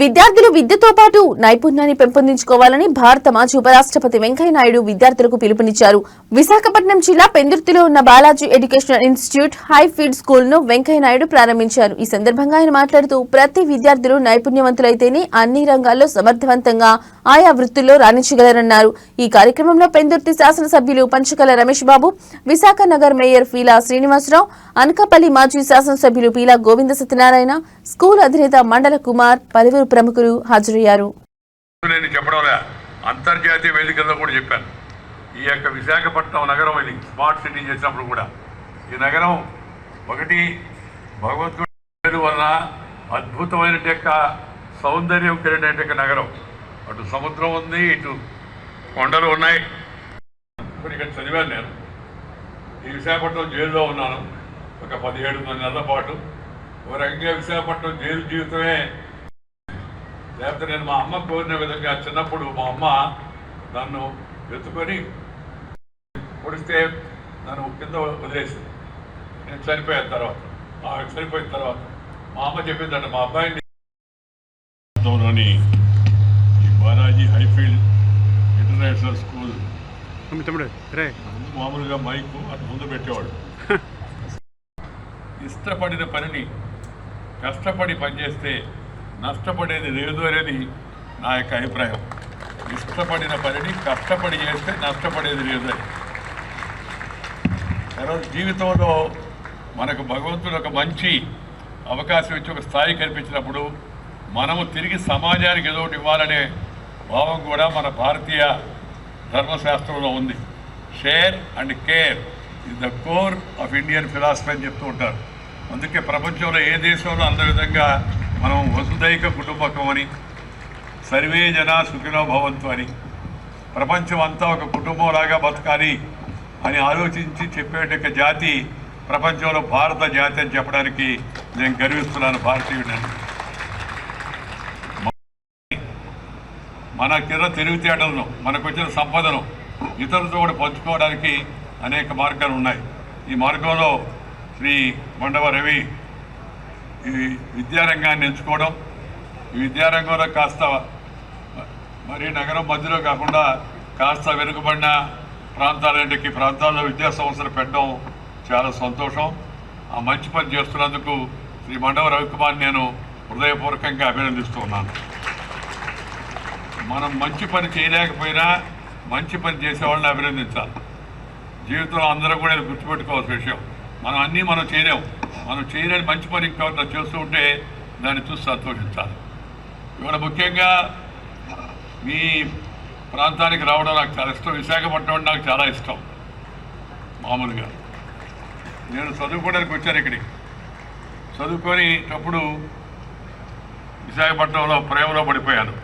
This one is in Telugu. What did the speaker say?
విద్యార్థులు విద్యతో పాటు నైపుణ్యాన్ని పెంపొందించుకోవాలని భారత మాజీ ఉపరాష్ట్రపతి వెంకయ్య నాయుడు విద్యార్థులకు పిలుపునిచ్చారు. విశాఖపట్నం జిల్లా పెందుర్తిలో ఉన్న Balaji educational institute high field school ను వెంకయ్య నాయుడు ప్రారంభించారు. ఈ సందర్భంగా ఆయన మాట్లాడుతూ ప్రతి విద్యార్థులు నైపుణ్యవంతులైతేనే అన్ని రంగాల్లో సమర్థవంతంగా ఆయా వృత్తుల్లో రాణించగలరన్నారు. ఈ కార్యక్రమంలో పెందుర్తి శాసనసభ్యులు పంచకల రమేష్ బాబు, విశాఖ నగర్ మేయర్ పీలా శ్రీనివాసరావు, అనకాపల్లి మాజీ శాసనసభ్యులు పీలా గోవింద సత్యనారాయణ, స్కూల్ అధినేత మండల కుమార్, పలువురు ప్రముఖులు హాజరయ్యారు. అంతర్జాతీయ వేదికల్లో కూడా చెప్పాను. ఈ యొక్క విశాఖపట్నం నగరం ఇది స్మార్ట్ సిటీ చేసినప్పుడు కూడా ఈ నగరం ఒకటి భగవంతుడి వలన అద్భుతమైన సౌందర్యం కలిగిన నగరం. అటు సముద్రం ఉంది, ఇటు కొండలు ఉన్నాయి. ఇక్కడ చదివాను నేను. ఈ విశాఖపట్నం జైలులో ఉన్నాను ఒక 17 నెలల పాటు. ఒక రకంగా విశాఖపట్నం జైలు జీవితమే. లేకపోతే నేను మా అమ్మ కోరిన విధంగా చిన్నప్పుడు మా అమ్మ నన్ను ఎత్తుకొని పొడిస్తే నన్ను కింద వదిలేసింది. నేను చనిపోయిన తర్వాత మా అమ్మ చెప్పిందంట, మా అబ్బాయిని బాలాజీ హైఫీల్డ్ ఇంటర్నేషనల్ స్కూల్ మామూలుగా మైకు అటు ముందు పెట్టేవాడు. ఇష్టపడిన పనిని కష్టపడి పనిచేస్తే నష్టపడేది లేదు అనేది నా యొక్క అభిప్రాయం. ఇష్టపడిన పనిని కష్టపడి చేస్తే నష్టపడేది లేదు అని. ఈరోజు జీవితంలో మనకు భగవంతుడు ఒక మంచి అవకాశం ఇచ్చి ఒక స్థాయి కల్పించినప్పుడు మనము తిరిగి సమాజానికి ఏదో ఒకటి ఇవ్వాలనే భావం కూడా మన భారతీయ ధర్మశాస్త్రంలో ఉంది. Share and care is the core of Indian philosophy అని చెప్తూ ఉంటారు. అందుకే ప్రపంచంలో ఏ దేశంలో అంత విధంగా మనం వసుదైక కుటుంబకం అని, సర్వే జనా సుఖినో భవంతు అని, ప్రపంచం అంతా ఒక కుటుంబంలాగా బతకాలి అని ఆలోచించి చెప్పేట జాతి ప్రపంచంలో భారత జాతి అని చెప్పడానికి నేను గర్విస్తున్నాను, భారతీయుడని. మనకిన్న తెలివితేటలను, మనకు వచ్చిన సంపదను ఇతరులతో కూడా పంచుకోవడానికి అనేక మార్గాలు ఉన్నాయి. ఈ మార్గంలో శ్రీ మండవ రవి ఈ విద్యారంగాన్ని ఎంచుకోవడం, ఈ విద్యారంగంలో కాస్త మరి నగరం మధ్యలో కాకుండా కాస్త వెనుకబడిన ప్రాంతాల్లో విద్యా సంస్థలు పెట్టడం చాలా సంతోషం. ఆ మంచి పని చేస్తున్నందుకు శ్రీ మండవ రవికుమార్ నేను హృదయపూర్వకంగా అభినందిస్తూ ఉన్నాను. మనం మంచి పని చేయలేకపోయినా మంచి పని చేసేవాళ్ళని అభినందించాలి. జీవితంలో అందరూ కూడా గుర్తుపెట్టుకోవాల్సిన విషయం. మనం చేయలేము. మనం చేయలేని మంచి పని ఇంకెవరైనా చేస్తూ ఉంటే దాన్ని చూసి సంతోషించాలి. ఇవాళ ముఖ్యంగా మీ ప్రాంతానికి రావడం నాకు చాలా ఇష్టం. విశాఖపట్నం అంటే నాకు చాలా ఇష్టం. మామూలుగా నేను చదువుకోవడానికి వచ్చాను ఇక్కడికి. చదువుకునేటప్పుడు విశాఖపట్నంలో ప్రేమలో పడిపోయాను.